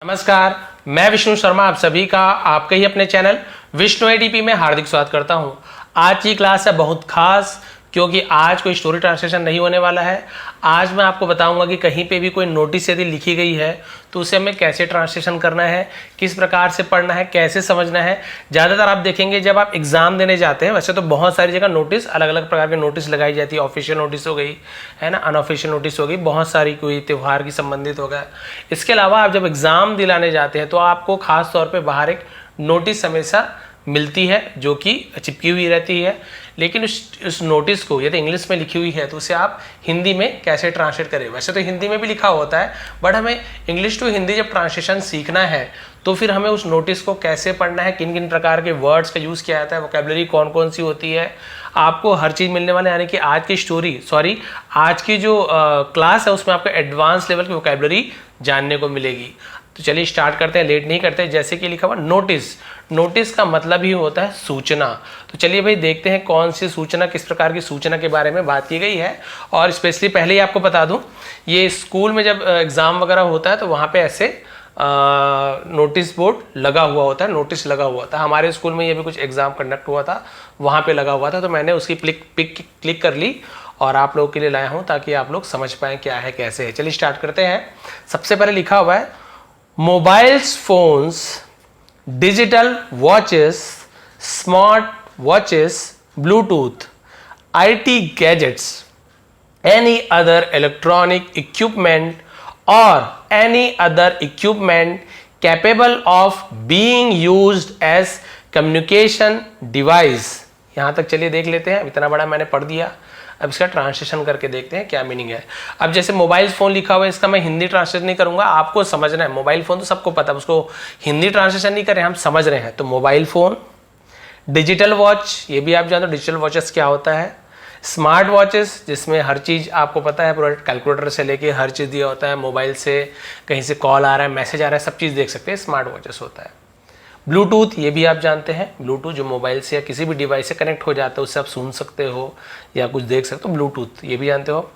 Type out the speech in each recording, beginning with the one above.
नमस्कार, मैं विष्णु शर्मा आप सभी का आपके ही अपने चैनल विष्णु एडीपी में हार्दिक स्वागत करता हूं। आज की क्लास है बहुत खास क्योंकि आज कोई स्टोरी ट्रांसलेशन नहीं होने वाला है। आज मैं आपको बताऊंगा कि कहीं पे भी कोई नोटिस यदि लिखी गई है तो उसे हमें कैसे ट्रांसलेशन करना है, किस प्रकार से पढ़ना है, कैसे समझना है। ज़्यादातर आप देखेंगे जब आप एग्जाम देने जाते हैं, वैसे तो बहुत सारी जगह नोटिस अलग अलग प्रकार के नोटिस लगाई जाती है। ऑफिशियल नोटिस हो गई है ना, अनऑफिशियल नोटिस हो गई, बहुत सारी, कोई त्यौहार की संबंधित हो गया। इसके अलावा आप जब एग्जाम दिलाने जाते हैं तो आपको खास तौर पर बाहर एक नोटिस हमेशा मिलती है जो कि चिपकी हुई रहती है। लेकिन उस नोटिस को यदि इंग्लिश में लिखी हुई है तो उसे आप हिंदी में कैसे ट्रांसलेट करें। वैसे तो हिंदी में भी लिखा होता है, बट हमें इंग्लिश टू हिंदी जब ट्रांसलेशन सीखना है तो फिर हमें उस नोटिस को कैसे पढ़ना है, किन किन प्रकार के वर्ड्स का यूज़ किया जाता है, वोकैबुलरी कौन कौन सी होती है, आपको हर चीज़ मिलने वाला है। यानी कि आज की जो क्लास है उसमें आपको एडवांस लेवल की वोकैबुलरी जानने को मिलेगी। तो चलिए स्टार्ट करते हैं, लेट नहीं करते। जैसे कि लिखा हुआ नोटिस, नोटिस का मतलब ही होता है सूचना। तो चलिए भाई देखते हैं कौन सी सूचना, किस प्रकार की सूचना के बारे में बात की गई है। और स्पेशली पहले ही आपको बता दूं, ये स्कूल में जब एग्ज़ाम वगैरह होता है तो वहाँ पे ऐसे नोटिस बोर्ड लगा हुआ होता है, नोटिस लगा हुआ होता है। हमारे स्कूल में ये भी कुछ एग्ज़ाम कंडक्ट हुआ था, वहाँ पे लगा हुआ था, तो मैंने उसकी क्लिक कर ली और आप लोगों के लिए लाया हूँ ताकि आप लोग समझ पाएँ क्या है कैसे है। चलिए स्टार्ट करते हैं। सबसे पहले लिखा हुआ है mobiles phones, digital watches, smart watches, Bluetooth, IT gadgets, any other electronic equipment or any other equipment capable of being used as communication device। यहाँ तक चलिए देख लेते हैं। इतना बड़ा मैंने पढ़ दिया, अब इसका ट्रांसलेशन करके देखते हैं क्या मीनिंग है। अब जैसे मोबाइल फ़ोन लिखा हुआ है, इसका मैं हिंदी ट्रांसलेशन नहीं करूँगा, आपको समझना है। मोबाइल फ़ोन तो सबको पता है, उसको हिंदी ट्रांसलेशन नहीं करें, हम समझ रहे हैं। तो मोबाइल फ़ोन, डिजिटल वॉच, ये भी आप जानते हो डिजिटल वॉचेस क्या होता है। स्मार्ट वॉचेस जिसमें हर चीज़ आपको पता है, पूरा कैलकुलेटर से लेके हर चीज़ दिया होता है। मोबाइल से कहीं से कॉल आ रहा है, मैसेज आ रहा है, सब चीज़ देख सकते हैं, स्मार्ट वॉचेस होता है। ब्लूटूथ, ये भी आप जानते हैं, ब्लूटूथ जो मोबाइल से या किसी भी डिवाइस से कनेक्ट हो जाता है, उससे आप सुन सकते हो या कुछ देख सकते हो, ब्लूटूथ ये भी जानते हो।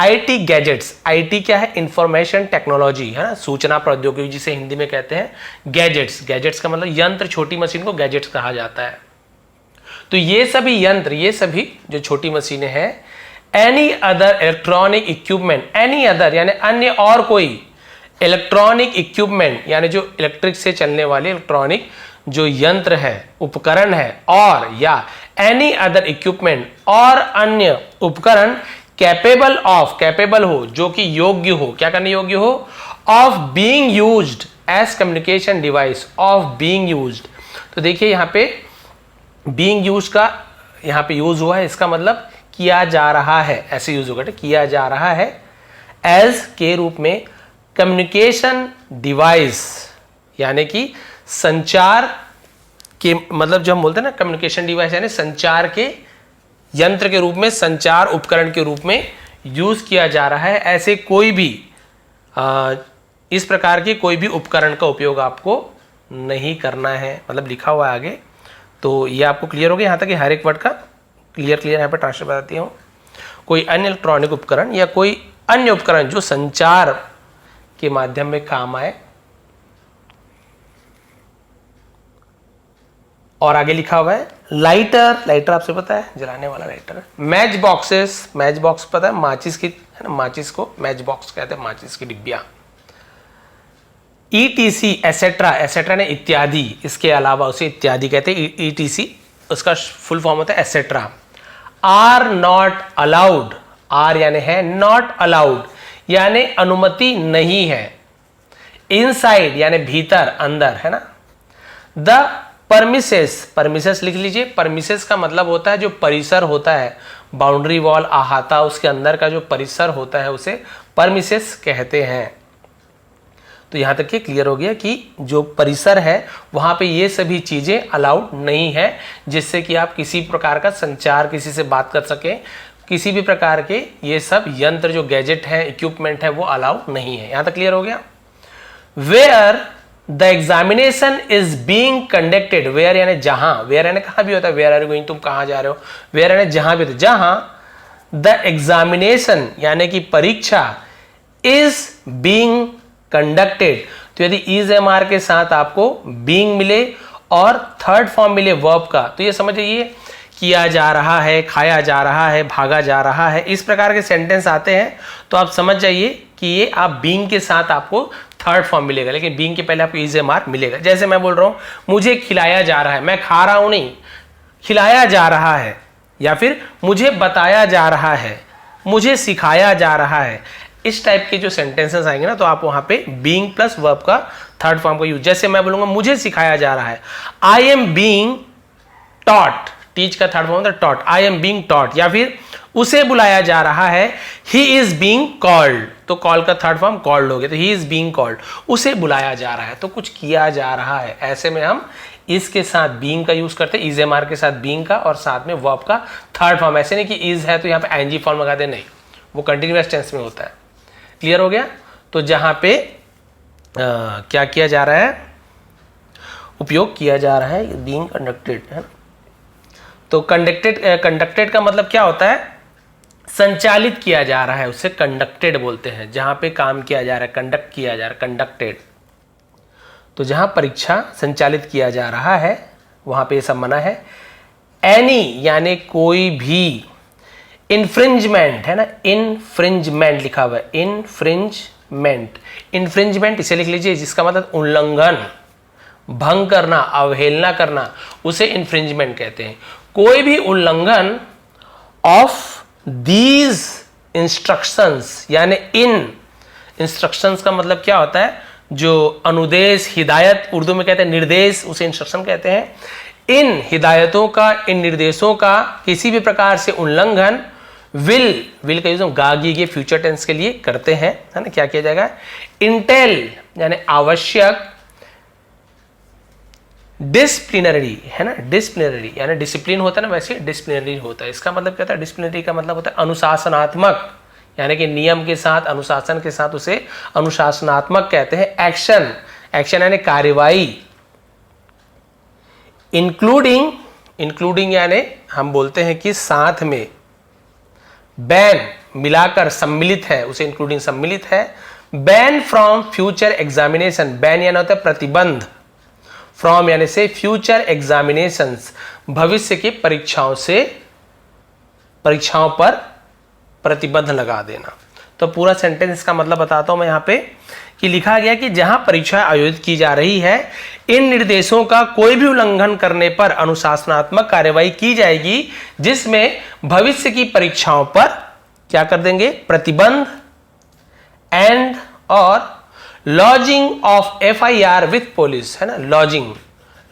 IT गैजेट्स, IT क्या है, इंफॉर्मेशन टेक्नोलॉजी है ना, सूचना प्रौद्योगिकी जिसे हिंदी में कहते हैं गैजेट्स। गैजेट्स का मतलब यंत्र, छोटी मशीन को गैजेट्स कहा जाता है। तो ये सभी यंत्र, ये सभी जो छोटी मशीनें हैं, any other electronic equipment, any other यानी अन्य और कोई, इलेक्ट्रॉनिक इक्विपमेंट यानी जो इलेक्ट्रिक से चलने वाले इलेक्ट्रॉनिक जो यंत्र है, उपकरण है, और या एनी अदर इक्विपमेंट और अन्य उपकरण कैपेबल ऑफ, कैपेबल हो, जो कि योग्य हो, क्या करने योग्य हो, of being used as communication device, of being used. तो देखिए यहाँ पे बीइंग यूज का यहाँ पे यूज हुआ है, इसका मतलब किया जा रहा है, ऐसे यूज होगा, किया जा रहा है, एज के रूप में, कम्युनिकेशन डिवाइस यानी कि संचार के, मतलब जो हम बोलते हैं ना कम्युनिकेशन डिवाइस यानी संचार के यंत्र के रूप में, संचार उपकरण के रूप में यूज किया जा रहा है। ऐसे कोई भी इस प्रकार के कोई भी उपकरण का उपयोग आपको नहीं करना है, मतलब लिखा हुआ है आगे। तो ये आपको क्लियर हो गया यहाँ तक कि हर एक वर्ड का क्लियर यहाँ पर ट्रांसलेट बताती हूँ। कोई अन्य इलेक्ट्रॉनिक उपकरण या कोई अन्य उपकरण जो संचार के माध्यम में काम आए। और आगे लिखा हुआ है लाइटर, लाइटर आपसे पता है जलाने वाला lighter. Match boxes, match box पता है, माचिस की है ना, माचिस को मैच बॉक्स कहते हैं, माचिस की डिब्बियां। ETC एसेट्रा, एसेट्रा ने इत्यादि, इसके अलावा उसे इत्यादि कहते हैं। ETC उसका फुल फॉर्म होता है etcetera. Are not allowed, are यानी है, नॉट अलाउड यानी अनुमति नहीं है, इनसाइड यानी भीतर, अंदर है ना। द परमिसेस, परमिसेस लिख लीजिए। परमिसेस का मतलब होता है जो परिसर होता है, बाउंड्री वॉल, अहाता, उसके अंदर का जो परिसर होता है उसे परमिसेस कहते हैं। तो यहां तक कि क्लियर हो गया कि जो परिसर है वहां पे ये सभी चीजें अलाउड नहीं है, जिससे कि आप किसी प्रकार का संचार, किसी से बात कर सके, किसी भी प्रकार के ये सब यंत्र जो गैजेट है, इक्विपमेंट है, वो अलाउड नहीं है। यहां तक क्लियर हो गया। Where the examination is being conducted, where यानी जहां, वेयर यानी कहां भी होता है, वेयर आर यू गोइंग, तुम कहां जा रहे हो, वेयर यानी जहां भी, जहां द एग्जामिनेशन यानी कि परीक्षा इज बीइंग कंडक्टेड, तो तो यदि इज एम आर के साथ आपको बीइंग मिले और थर्ड फॉर्म मिले वर्ब का, तो ये समझ जाइए किया जा रहा है, खाया जा रहा है, भागा जा रहा है, इस प्रकार के सेंटेंस आते हैं तो आप समझ जाइए कि ये आप बीइंग के साथ आपको थर्ड फॉर्म मिलेगा, लेकिन बीइंग के पहले आपको इज एम आर मिलेगा। जैसे मैं बोल रहा हूं मुझे खिलाया जा रहा है, मैं खा रहा हूं नहीं, खिलाया जा रहा है, या फिर मुझे बताया जा रहा है, मुझे सिखाया जा रहा है, इस टाइप के जो सेंटेंसेस आएंगे ना तो आप वहां पे बीइंग प्लस वर्ब का थर्ड फॉर्म का यूज। जैसे मैं बोलूंगा मुझे सिखाया जा रहा है, I am being taught, teach का थर्ड फॉर्म होता है taught, I am being taught, या फिर उसे बुलाया जा रहा है, ही इज बीइंग कॉल्ड, तो कॉल का थर्ड फॉर्म कॉल्ड हो गया, तो ही इज बीइंग कॉल्ड, उसे बुलाया जा रहा है, तो कुछ किया जा रहा है। ऐसे में हम इसके साथ बीइंग का यूज करते हैं, इज एम आर के साथ बीइंग का, और साथ में वर्ब का थर्ड फॉर्म। ऐसे नहीं कि इज है तो यहाँ पे आईएनजी फॉर्म लगा दे, नहीं, वो कंटिन्यूअस टेंस में होता है। क्लियर हो गया? तो जहां पे क्या किया जा रहा है, उपयोग किया जा रहा है बीइंग कंडक्टेड, है ना। तो कंडक्टेड का मतलब क्या होता है, संचालित किया जा रहा है, उसे कंडक्टेड बोलते हैं। जहां पे काम किया जा रहा है, कंडक्ट किया जा रहा है, कंडक्टेड। तो जहां परीक्षा संचालित किया जा रहा है वहां पे सब मना है। एनी यानी कोई भी, इन्फ्रिंजमेंट है ना, इन्फ्रिंजमेंट लिखा हुआ है, इन्फ्रिंजमेंट, इन्फ्रिंजमेंट इसे लिख लीजिए, जिसका मतलब उल्लंघन, भंग करना, अवहेलना करना, उसे इन्फ्रिंजमेंट कहते हैं। कोई भी उल्लंघन ऑफ दीज इंस्ट्रक्शंस, यानी इन इंस्ट्रक्शंस का मतलब क्या होता है, जो अनुदेश, हिदायत, उर्दू में कहते हैं निर्देश, उसे इंस्ट्रक्शन कहते हैं। इन हिदायतों का, इन निर्देशों का किसी भी प्रकार से उल्लंघन विल का यूज हम गागी के फ्यूचर टेंस के लिए करते हैं, है ना। क्या किया जाएगा, इंटेल यानी आवश्यक, डिसिप्लिनरी है ना, डिसिप्लिनरी यानी डिसिप्लिन होता है ना, वैसे डिसिप्लिनरी होता है। इसका मतलब क्या होता है, डिसिप्लिनरी का मतलब होता है अनुशासनात्मक, यानी कि नियम के साथ, अनुशासन के साथ, उसे अनुशासनात्मक कहते हैं। एक्शन, एक्शन यानी कार्रवाई। इंक्लूडिंग यानी हम बोलते हैं कि साथ में, बैन मिलाकर, सम्मिलित है, उसे इंक्लूडिंग सम्मिलित है। Ban from future examination, ban यानी होता है प्रतिबंध, फ्रॉम यानी से, फ्यूचर एग्जामिनेशंस भविष्य की परीक्षाओं से, परीक्षाओं पर प्रतिबंध लगा देना। तो पूरा सेंटेंस का मतलब बताता हूं मैं यहाँ पे, कि लिखा गया कि जहां परीक्षा आयोजित की जा रही है, इन निर्देशों का कोई भी उल्लंघन करने पर अनुशासनात्मक कार्रवाई की जाएगी, जिसमें भविष्य की परीक्षाओं पर क्या कर देंगे, प्रतिबंध, एंड और lodging of FIR with police, है ना। लॉजिंग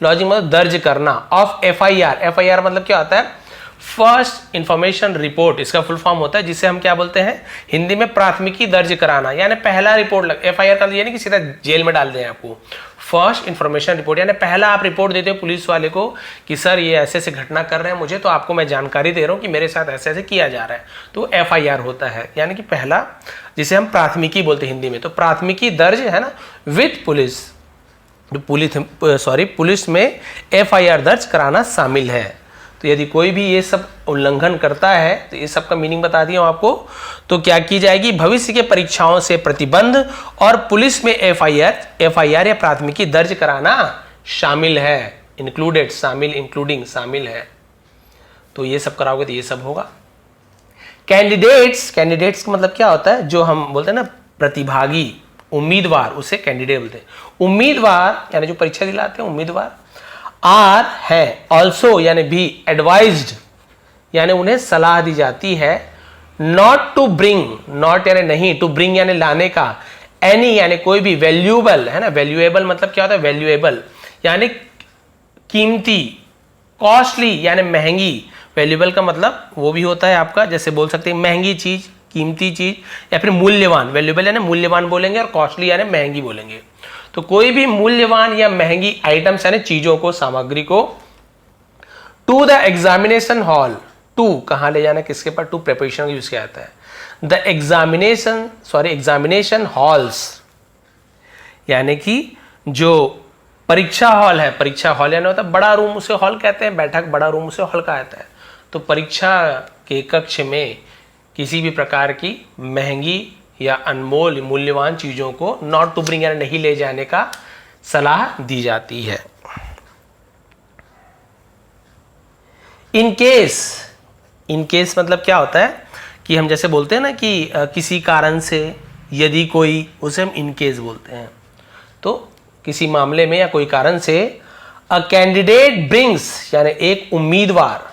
मतलब दर्ज करना, ऑफ एफआईआर मतलब क्या होता है, फर्स्ट इंफॉर्मेशन रिपोर्ट, इसका फुल फॉर्म होता है, जिसे हम क्या बोलते हैं हिंदी में प्राथमिकी दर्ज कराना, यानी पहला रिपोर्ट। एफआईआर का ये नहीं कि सीधा जेल में डाल दें आपको, फर्स्ट इंफॉर्मेशन रिपोर्ट, यानी पहला आप रिपोर्ट देते हो पुलिस वाले को कि सर ये ऐसे ऐसे घटना कर रहे हैं मुझे, तो आपको मैं जानकारी दे रहा हूँ कि मेरे साथ ऐसे ऐसे किया जा रहा है, तो एफआईआर होता है, यानी कि पहला, जिसे हम प्राथमिकी बोलते हैं हिंदी में। तो प्राथमिकी दर्ज है ना विथ पुलिस, पुलिस में एफआईआर दर्ज कराना शामिल है। तो यदि कोई भी ये सब उल्लंघन करता है, तो ये सब का मीनिंग बता दिया हूं आपको। तो क्या की जाएगी, भविष्य के परीक्षाओं से प्रतिबंध और पुलिस में एफआईआर या प्राथमिकी दर्ज कराना शामिल है, इंक्लूडेड, शामिल, इंक्लूडिंग शामिल है। तो ये सब कराओगे तो ये सब होगा। कैंडिडेट्स का मतलब क्या होता है, जो हम बोलते हैं ना प्रतिभागी, उम्मीदवार, उसे कैंडिडेट बोलते हैं। उम्मीदवार यानी जो परीक्षा दिलाते हैं उम्मीदवार, आर है, ऑल्सो यानी भी, एडवाइज्ड यानी उन्हें सलाह दी जाती है, नॉट टू ब्रिंग, नॉट यानी नहीं, टू ब्रिंग यानी लाने का, एनी यानी कोई भी, वैल्यूएबल है ना, वैल्यूएबल मतलब क्या होता है, वैल्यूएबल यानी कीमती, कॉस्टली यानी महंगी, वैल्यूएबल का मतलब वो भी होता है आपका, जैसे बोल सकते हैं महंगी चीज, कीमती चीज, या फिर मूल्यवान, वैल्यूएबल यानी मूल्यवान बोलेंगे, और कॉस्टली यानी महंगी बोलेंगे। तो कोई भी मूल्यवान या महंगी आइटम्स यानी चीजों को, सामग्री को, to the examination hall, to कहां ले जाना, किसके पास, टू प्रिपरेशन यूज किया जाता है। द एग्जामिनेशन हॉल्स यानी कि जो परीक्षा हॉल है, परीक्षा हॉल यानी होता है बड़ा रूम, उसे हॉल कहते हैं, बैठक बड़ा रूम उसे हॉल कहा जाता है। तो परीक्षा के कक्ष में किसी भी प्रकार की महंगी या अनमोल मूल्यवान चीज़ों को नॉट टू ब्रिंग यानी नहीं ले जाने का सलाह दी जाती है। इन केस मतलब क्या होता है कि हम जैसे बोलते हैं ना कि किसी कारण से यदि कोई, उसे हम इन केस बोलते हैं। तो किसी मामले में या कोई कारण से अ कैंडिडेट ब्रिंग्स यानी एक उम्मीदवार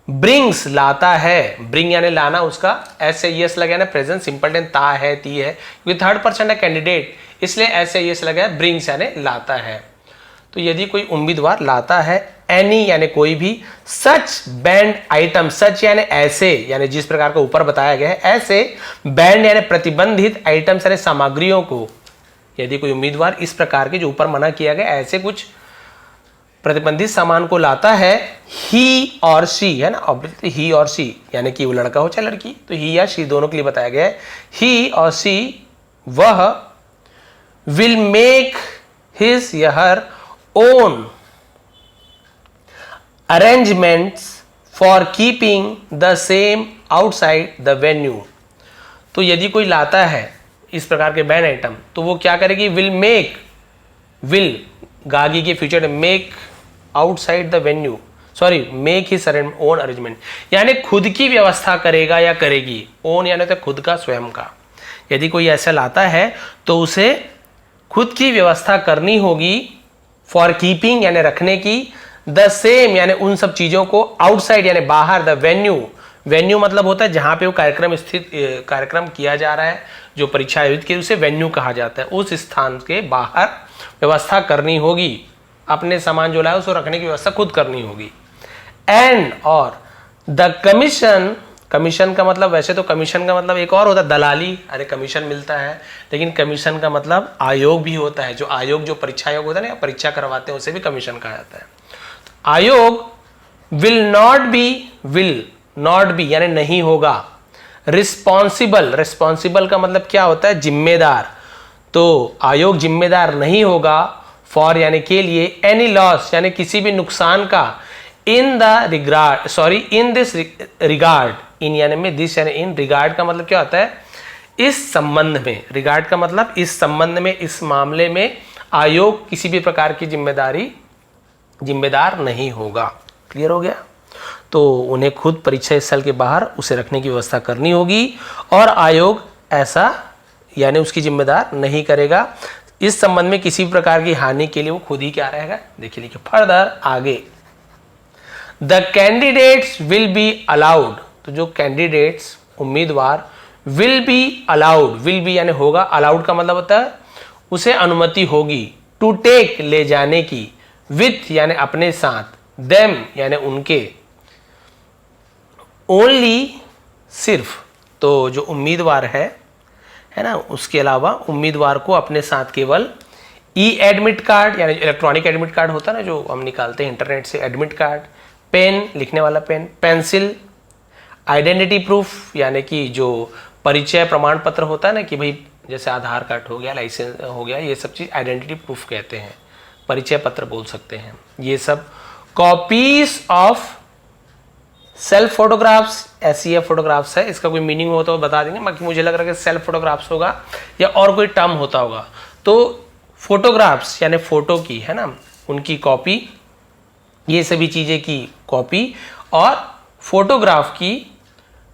ब्रिंग्स लाता है, ब्रिंग यानी लाना, उसका एस से यस लगा ना प्रेजेंट सिंपल टेंस ता है ती है, क्योंकि थर्ड पर्सन है कैंडिडेट, इसलिए एस से यस लगा है, ब्रिंग्स यानी लाता है। तो यदि कोई उम्मीदवार लाता है एनी यानी कोई भी सच बैंड आइटम, सच यानी ऐसे, यानी जिस प्रकार का ऊपर बताया गया है, ऐसे बैंड यानी प्रतिबंधित आइटम्स यानी सामग्रियों को, यदि कोई उम्मीदवार इस प्रकार के जो ऊपर मना किया गया ऐसे कुछ प्रतिबंधित सामान को लाता है, ही और शी है ना, ही और शी यानी कि वो लड़का हो चाहे लड़की, तो ही या शी दोनों के लिए बताया गया है, ही और शी वह विल मेक हिज या her own arrangements for keeping the same outside the venue. तो यदि कोई लाता है इस प्रकार के बैंड आइटम, तो वो क्या करेगी, विल मेक, विल गागी के फ्यूचर में make outside the venue, sorry make his own arrangement यानी खुद की व्यवस्था करेगा या करेगी, ओन यानी तो खुद का, स्वयं का। यदि कोई ऐसा लाता है तो उसे खुद की व्यवस्था करनी होगी, फॉर कीपिंग यानी रखने की, द सेम यानी उन सब चीजों को, आउटसाइड यानी बाहर, द वेन्यू, वेन्यू मतलब होता है जहां पे वो कार्यक्रम किया जा रहा है, जो परीक्षा आयोजित की उसे वेन्यू कहा जाता है, उस स्थान के बाहर व्यवस्था करनी होगी, अपने सामान जो लाए उसको रखने की व्यवस्था खुद करनी होगी। एंड और द कमीशन, कमीशन का मतलब, वैसे तो कमीशन का मतलब एक और होता है दलाली, अरे कमीशन मिलता है, लेकिन कमीशन का मतलब आयोग भी होता है, जो आयोग जो परीक्षा आयोग होता है ना, परीक्षा करवाते हैं उसे भी कमीशन कहा जाता है। आयोग विल नॉट बी यानी नहीं होगा, रिस्पॉन्सिबल, रिस्पॉन्सिबल का मतलब क्या होता है, जिम्मेदार, तो आयोग जिम्मेदार नहीं होगा, फॉर यानी के लिए, एनी लॉस यानी किसी भी नुकसान का, इन दिस रिगार्ड, इन यानी में, दिस यानी इन, रिगार्ड का मतलब क्या होता है, इस संबंध में, रिगार्ड का मतलब इस संबंध में, इस मामले में आयोग किसी भी प्रकार की जिम्मेदार नहीं होगा। क्लियर हो गया? तो उन्हें खुद परीक्षा स्थल के बाहर उसे रखने की व्यवस्था करनी होगी और आयोग ऐसा यानी उसकी जिम्मेदार नहीं करेगा। इस संबंध में किसी भी प्रकार की हानि के लिए वो खुद ही क्या रहेगा, देखिए लिखिए फर्दर आगे, the candidates will be allowed, तो जो कैंडिडेट्स उम्मीदवार will be allowed, will be यानी होगा, अलाउड का मतलब होता है उसे अनुमति होगी, टू टेक ले जाने की, विथ यानी अपने साथ, देम यानी उनके, ओनली सिर्फ, तो जो उम्मीदवार है ना, उसके अलावा उम्मीदवार को अपने साथ केवल ई एडमिट कार्ड यानी इलेक्ट्रॉनिक एडमिट कार्ड होता है ना, जो हम निकालते हैं इंटरनेट से, एडमिट कार्ड, पेन लिखने वाला पेन, पेंसिल, आइडेंटिटी प्रूफ यानी कि जो परिचय प्रमाण पत्र होता है ना, कि भाई जैसे आधार कार्ड हो गया, लाइसेंस हो गया, ये सब चीज़ आइडेंटिटी प्रूफ कहते हैं, परिचय पत्र बोल सकते हैं ये सब। Copies of self photographs, SEF photographs है, इसका कोई मीनिंग हो तो बता देंगे, बाकी मुझे लग रहा है कि सेल्फ फोटोग्राफ्स होगा या और कोई टर्म होता होगा। तो फोटोग्राफ्स यानी फोटो की है ना, उनकी कॉपी, ये सभी चीजें की कॉपी, और फोटोग्राफ की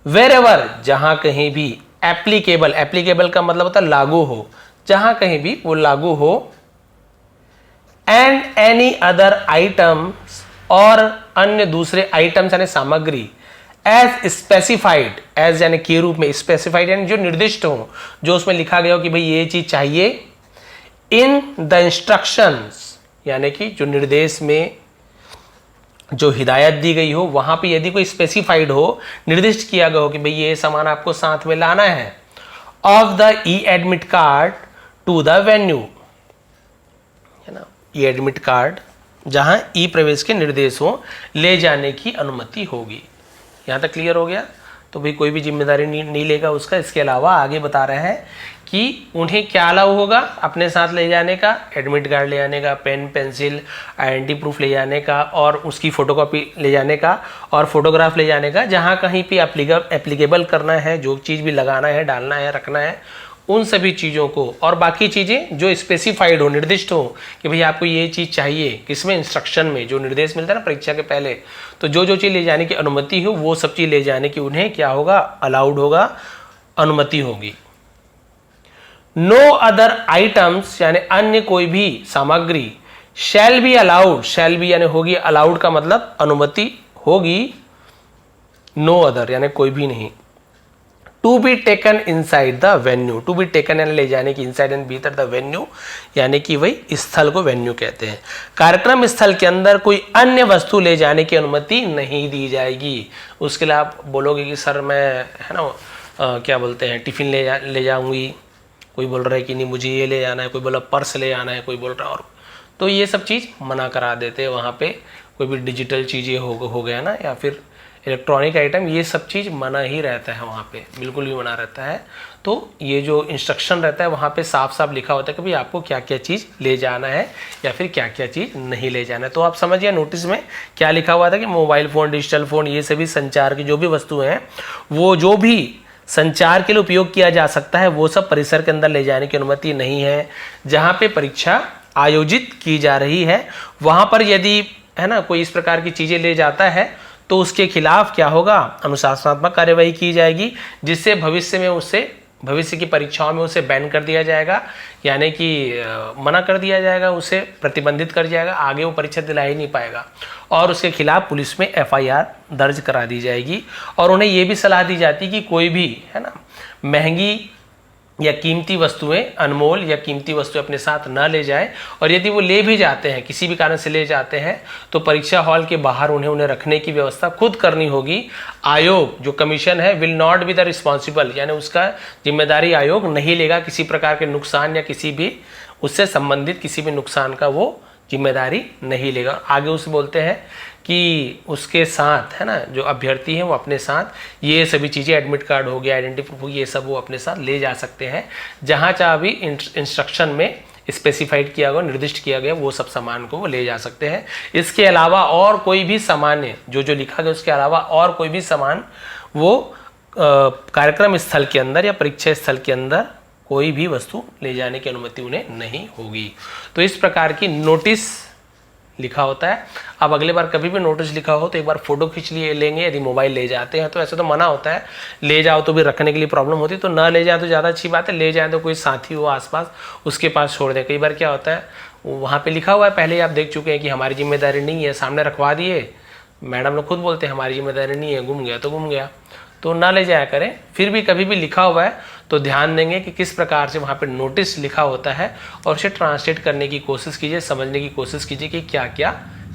वेरेवर जहां कहीं भी, एप्लीकेबल, एप्लीकेबल का मतलब होता है लागू हो, जहां कहीं भी वो लागू हो, एंड एनी अदर आइटम्स और अन्य दूसरे आइटम्स यानी सामग्री, एज स्पेसिफाइड, एज यानी के रूप में, स्पेसिफाइड यानी जो निर्दिष्ट हो, जो उसमें लिखा गया हो कि भाई ये चीज चाहिए, इन द इंस्ट्रक्शंस यानी कि जो निर्देश में जो हिदायत दी गई हो, वहां पे यदि कोई स्पेसिफाइड हो, निर्दिष्ट किया गया हो कि भाई ये सामान आपको साथ में लाना है, of the e admit card to the venue, है ना, ई एडमिट कार्ड जहां ई प्रवेश के निर्देश हो, ले जाने की अनुमति होगी। यहां तक क्लियर हो गया? तो भाई कोई भी जिम्मेदारी नहीं लेगा उसका। इसके अलावा आगे बता रहे हैं कि उन्हें क्या अलाउ होगा अपने साथ ले जाने का, एडमिट कार्ड ले जाने का, पेन पेंसिल आइडेंटिटी प्रूफ ले जाने का और उसकी फ़ोटोकॉपी ले जाने का और फोटोग्राफ ले जाने का। जहाँ कहीं पे एप्लीकेबल करना है, जो चीज़ भी लगाना है, डालना है, रखना है, उन सभी चीज़ों को और बाकी चीज़ें जो स्पेसिफाइड हो, निर्दिष्ट हो कि भाई आपको ये चीज़ चाहिए, किसमें, इंस्ट्रक्शन में जो निर्देश मिलता है ना परीक्षा के पहले, तो जो चीज़ ले जाने की अनुमति हो वो सब चीज़ ले जाने की उन्हें क्या होगा, अलाउड होगा, अनुमति होगी। नो अदर आइटम्स यानी अन्य कोई भी सामग्री shall be allowed, shall be यानी होगी, अलाउड का मतलब अनुमति होगी, नो अदर यानी कोई भी नहीं। To be taken inside the venue, to be taken यानी ले जाने की, इनसाइड एंड भीतर द वेन्यू यानी कि वही स्थल को वेन्यू कहते हैं। कार्यक्रम स्थल के अंदर कोई अन्य वस्तु ले जाने की अनुमति नहीं दी जाएगी। उसके लिए आप बोलोगे कि सर मैं है ना क्या बोलते हैं टिफिन ले जाऊंगी, कोई बोल रहा है कि नहीं मुझे ये ले जाना है, कोई बोला पर्स ले जाना है, कोई बोल रहा है और, तो ये सब चीज़ मना करा देते हैं वहाँ पे। कोई भी डिजिटल चीज़ें हो गया ना या फिर इलेक्ट्रॉनिक आइटम, ये सब चीज़ मना ही रहता है वहाँ पे, बिल्कुल भी मना रहता है। तो ये जो इंस्ट्रक्शन रहता है वहाँ पे साफ साफ लिखा होता है कि भाई आपको क्या क्या चीज़ ले जाना है या फिर क्या क्या चीज़ नहीं ले जाना है। तो आप समझिए नोटिस में क्या लिखा हुआ था कि मोबाइल फ़ोन, डिजिटल फ़ोन, ये सभी संचार की जो भी वस्तुएं हैं, वो जो भी संचार के लिए उपयोग किया जा सकता है वो सब परिसर के अंदर ले जाने की अनुमति नहीं है। जहाँ पे परीक्षा आयोजित की जा रही है वहाँ पर यदि है ना कोई इस प्रकार की चीज़ें ले जाता है तो उसके खिलाफ क्या होगा, अनुशासनात्मक कार्यवाही की जाएगी, जिससे भविष्य में उससे, भविष्य की परीक्षाओं में उसे बैन कर दिया जाएगा, यानी कि मना कर दिया जाएगा, उसे प्रतिबंधित कर जाएगा, आगे वो परीक्षा दिला ही नहीं पाएगा और उसके खिलाफ पुलिस में FIR दर्ज करा दी जाएगी। और उन्हें ये भी सलाह दी जाती कि कोई भी है ना महंगी या कीमती वस्तुएं, अनमोल या कीमती वस्तुएं अपने साथ न ले जाएं, और यदि वो ले भी जाते हैं, किसी भी कारण से ले जाते हैं, तो परीक्षा हॉल के बाहर उन्हें रखने की व्यवस्था खुद करनी होगी। आयोग जो कमीशन है will not be the responsible, यानी उसका जिम्मेदारी आयोग नहीं लेगा, किसी प्रकार के नुकसान या किसी भी उससे संबंधित किसी भी नुकसान का वो जिम्मेदारी नहीं लेगा। आगे उसे बोलते हैं कि उसके साथ है ना जो अभ्यर्थी हैं वो अपने साथ ये सभी चीज़ें, एडमिट कार्ड हो गया, आइडेंटिटी प्रूफ, ये सब वो अपने साथ ले जा सकते हैं। जहाँ चाहे भी इंस्ट्रक्शन में स्पेसिफाइड किया गया, निर्दिष्ट किया गया, वो सब सामान को वो ले जा सकते हैं। इसके अलावा और कोई भी सामान है जो लिखा गया, उसके अलावा और कोई भी सामान वो कार्यक्रम स्थल के अंदर या परीक्षा स्थल के अंदर कोई भी वस्तु ले जाने की अनुमति उन्हें नहीं होगी। तो इस प्रकार की नोटिस लिखा होता है। अब अगले बार कभी भी नोटिस लिखा हो तो एक बार फोटो खींच लिए लेंगे। यदि मोबाइल ले जाते हैं तो ऐसे तो मना होता है, ले जाओ तो भी रखने के लिए प्रॉब्लम होती है, तो ना ले जाए तो ज़्यादा अच्छी बात है। ले जाए तो कोई साथी हो आसपास उसके पास छोड़ दें। कई बार क्या होता है वहाँ पे लिखा हुआ है, पहले ही आप देख चुके हैं कि हमारी जिम्मेदारी नहीं है, सामने रखवा दिए, मैडम लोग खुद बोलते हैं हमारी जिम्मेदारी नहीं है, गुम गया तो गुम गया, तो ना ले जाया करें। फिर भी कभी भी लिखा हुआ है तो ध्यान देंगे कि किस प्रकार से वहाँ पे नोटिस लिखा होता है और उसे ट्रांसलेट करने की कोशिश कीजिए, समझने की कोशिश कीजिए कि क्या क्या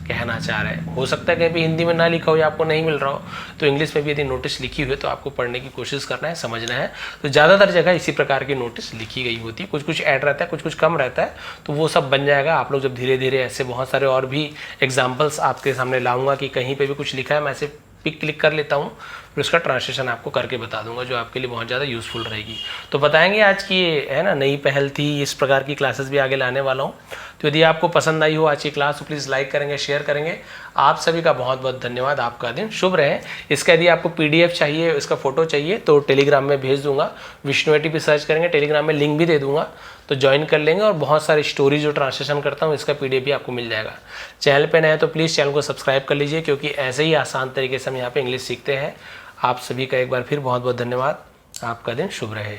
कहना चाह रहे हैं। हो सकता है कहीं भी हिंदी में ना लिखा हो या आपको नहीं मिल रहा हो, तो इंग्लिश में भी यदि नोटिस लिखी हुई है तो आपको पढ़ने की कोशिश करना है, समझना है। तो ज़्यादातर जगह इसी प्रकार की नोटिस लिखी गई होती है, कुछ कुछ ऐड रहता है, कुछ कुछ कम रहता है, तो वो सब बन जाएगा। आप लोग जब धीरे धीरे ऐसे बहुत सारे और भी एग्जाम्पल्स आपके सामने लाऊंगा कि कहीं पर भी कुछ लिखा है, मैं ऐसे पिक क्लिक कर लेता हूँ, फिर उसका ट्रांसलेशन आपको करके बता दूंगा, जो आपके लिए बहुत ज़्यादा यूज़फुल रहेगी। तो बताएंगे आज की ये है ना नई पहल थी, इस प्रकार की क्लासेस भी आगे लाने वाला हूँ। तो यदि आपको पसंद आई हो आज की क्लास तो प्लीज़ लाइक करेंगे, शेयर करेंगे। आप सभी का बहुत बहुत धन्यवाद, आपका दिन शुभ रहे। इसका यदि आपको PDF चाहिए, इसका फोटो चाहिए तो टेलीग्राम में भेज दूंगा, विष्णु ATP सर्च करेंगे, टेलीग्राम में लिंक भी दे दूंगा, तो ज्वाइन कर लेंगे। और बहुत सारी स्टोरी जो ट्रांसलेशन करता हूँ इसका PDF भी आपको मिल जाएगा। चैनल पे नए हैं तो प्लीज़ चैनल को सब्सक्राइब कर लीजिए, क्योंकि ऐसे ही आसान तरीके से हम यहाँ पे इंग्लिश सीखते हैं। आप सभी का एक बार फिर बहुत बहुत धन्यवाद, आपका दिन शुभ रहे।